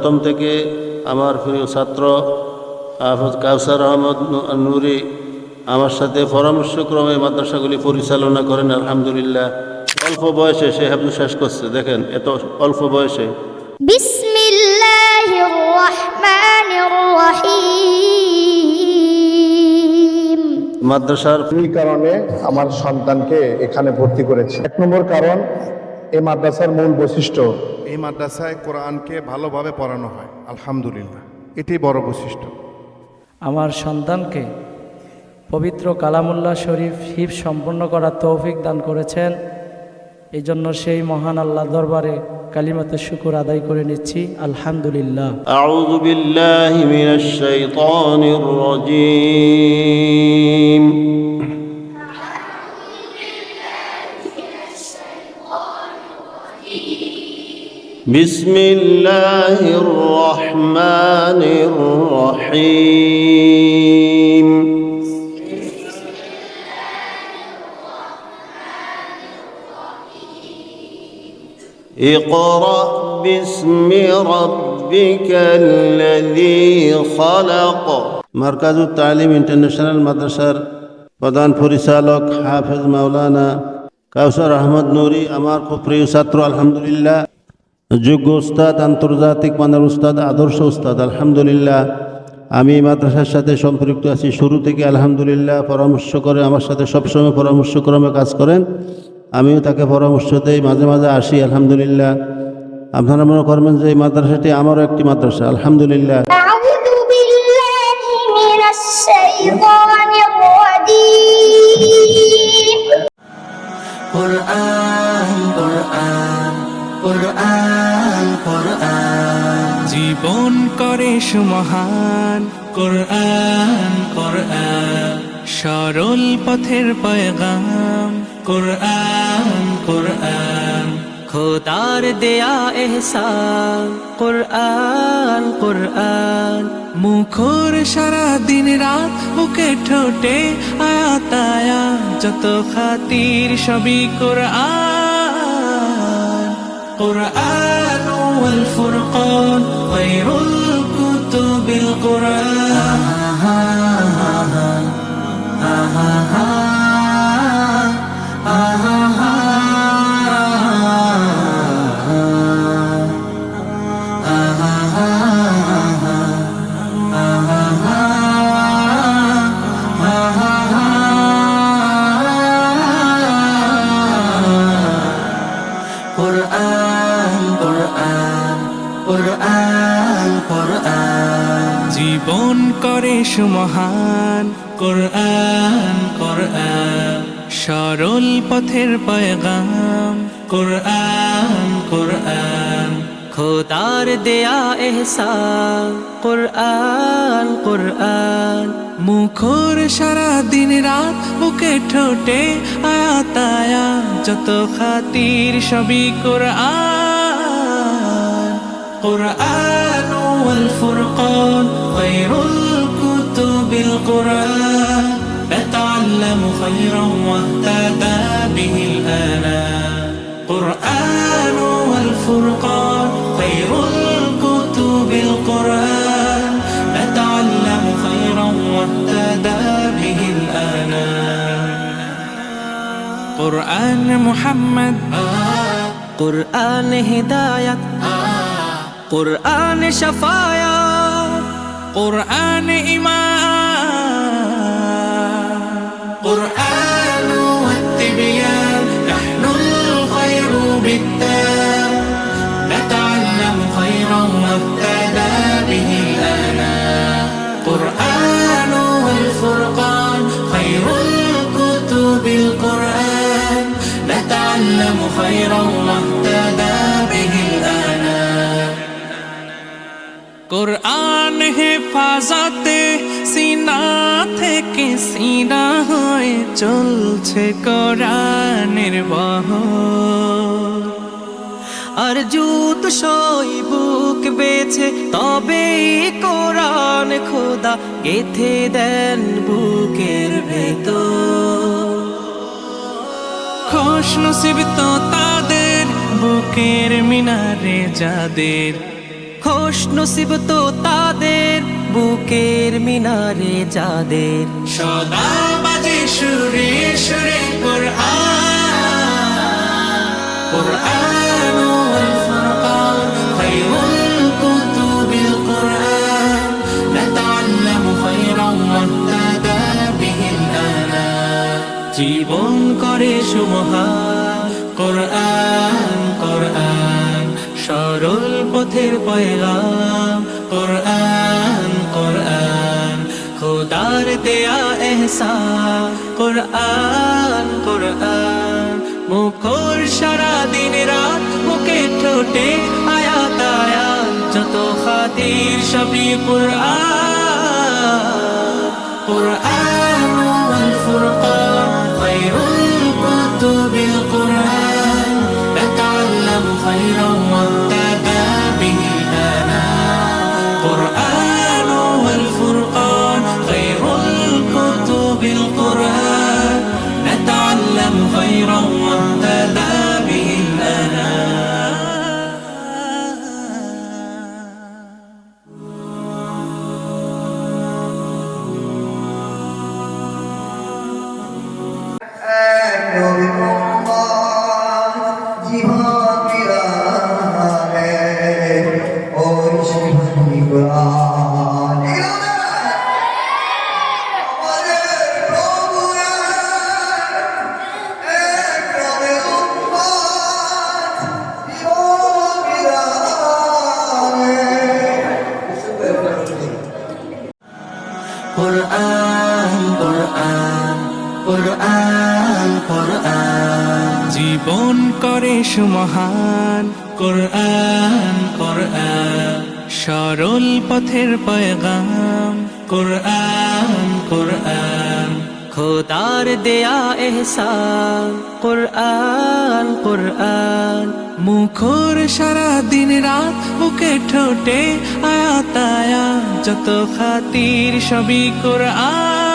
প্রথম থেকে আমার প্রিয় ছাত্র হাফেজ কাউসার আহমদ নুরি আমার সাথে পরামর্শক্রমে মাদ্রাসাগুলি পরিচালনা করেন। আলহামদুলিল্লাহ, অল্প বয়সে সে হেফজ শেষ করছে। দেখেন, এত অল্প বয়সে। বিসমিল্লাহির রহমানির রহিম। মাদ্রাসার এই কারণে আমার সন্তানকে এখানে ভর্তি করেছি। এক নম্বর কারণ, এই মাদ্রাসার মূল বৈশিষ্ট্য, এই মাদ্রাসায় কোরআনকে ভালোভাবে পড়ানো হয়। আলহামদুলিল্লাহ, এটাই বড় বৈশিষ্ট্য। আমার সন্তানকে পবিত্র কালামুল্লাহ শরীফ হিফজ সম্পন্ন করার তৌফিক দান করেছেন। এই জন্য সেই মহান আল্লাহ দরবারে কালিমাতে শুকর আদায় করে নিচ্ছি। আলহামদুলিল্লাহ। আউযু বিল্লাহি মিনাশ শাইতানির রাজীম। বিসমিল্লাহির রহমানির রহিম। اقرأ باسم ربك الذي خلق। মারকাজুত তালিম ইন্টারন্যাশনাল মাদ্রাসার প্রধান পরিচালক হাফেজ মাওলানা কাউসার আহমদ নুরি আমার খুব প্রিয় ছাত্র। আলহামদুলিল্লাহ, যোগ্য উস্তাদ, আন্তর্জাতিক মানের উস্তাদ, আদর্শ উস্তাদ। আলহামদুলিল্লাহ, আমি মাদ্রাসার সাথে সম্পৃক্ত আছি শুরু থেকে। আলহামদুলিল্লাহ, পরামর্শ করে আমার সাথে সবসময় পরামর্শক্রমে কাজ করেন। আমিও তাকে পরামর্শ দেই, মাঝে মাঝে আসি। আলহামদুলিল্লাহ, আপনারা মনে করবেন যে এই মাদ্রাসাটি আমারও একটি মাদ্রাসা। আলহামদুলিল্লাহ। আউযু বিল্লাহি মিনাশ শাইতানির রাজীম। কোরআন কোরআন কোরআন কোরআন জীবন করে সুমহান। কোরআন কোরআন সরল পথের পয়গাম। কোরআন কোরআন খোদার দেয়া এহসান। কোরআন কোরআন মুখর সারা দিন রাত, বুকে ঠোঁটে আয়াত আয়াত, যত খাতির সবই কোরআন। কোরআন ওয়াল ফুরকান খায়রুল কুতুবিল কোরআন। জীবন করে সুমহান। কোরআন কোরআন সরল পথের পয়গাম। কোরআন কোরআন খোদার দেয়া এহসান। কোরআন কোরআন মুখর সারা দিন রাত, বুকে ঠোঁটে আয়াত আয়াত, যত খাতির সবই কোরআন। কোরআন ওয়াল ফুরকান খায়রুল কুতুবিল কোরআন। نتعلم خيرا واهتدى به الآنام. قرآن والفرقان خير الكتب القرآن. نتعلم خيرا واهتدى به الآنام. قرآن محمد قرآن هداية قرآن شفاعة قرآن إيمان. قرآن والتبيان نحن الخير بالتام. نتعلم خيرا واهتدى به الآنام. قرآن والفرقان خير الكتب القرآن. نتعلم خيرا واهتدى به الآنام. قرآن হেফাজতে সিনা থেকে সিনা হয়ে চলছে কোরআনের বহর। আর জুত সই বুক বেছে তবে কোরআন খোদা গেথে দেন বুকের ভেতর। খুশ নসিব তো তাদের বুকের মিনারে যাদের খুশ নসিব তো তাদের বুকের মিনারে যাদের সদা বাজে সুরে সুরে কোরআন ওয়াল ফুরকান খায়রুল কুতুবিল কোরআন নাতাআল্লামু খায়রান ওয়াহতাদা বিহিল আনা জীবন করে সুমহান কোরআন কোরআন সরল পথের পয়গাম কোরআন কোরআন খোদার দেয়া এহসান কোরআন কোরআন মুখর সারা দিন রাত মুখে ঠোঁটে আয়াত আয়াত যত খাতির সবই কোরআন কোরআন ওয়াল ফুরকান খায়রুল কুতুবিল কোরআন নাতাআল্লামু খায়রান ওয়াহতাদা বিহিল আনা কোরআন ওয়াল ফুরকান খায়রুল কুতুবিল কোরআন নাতাআল্লামু খায়রান ওয়াহতাদা বিহিল আনা কোরআন কোরআন কোরআন কোরআন জীবন করে সুমহান কোরআন কোরআন সরল পথের পয়গাম কোরআন কোরআন খোদার দেয়া এহসান কোরআন কোরআন মুখর সারা দিন রাত বুকে ঠোঁটে আয়াত আয়াত যত খাতির সবই কোরআন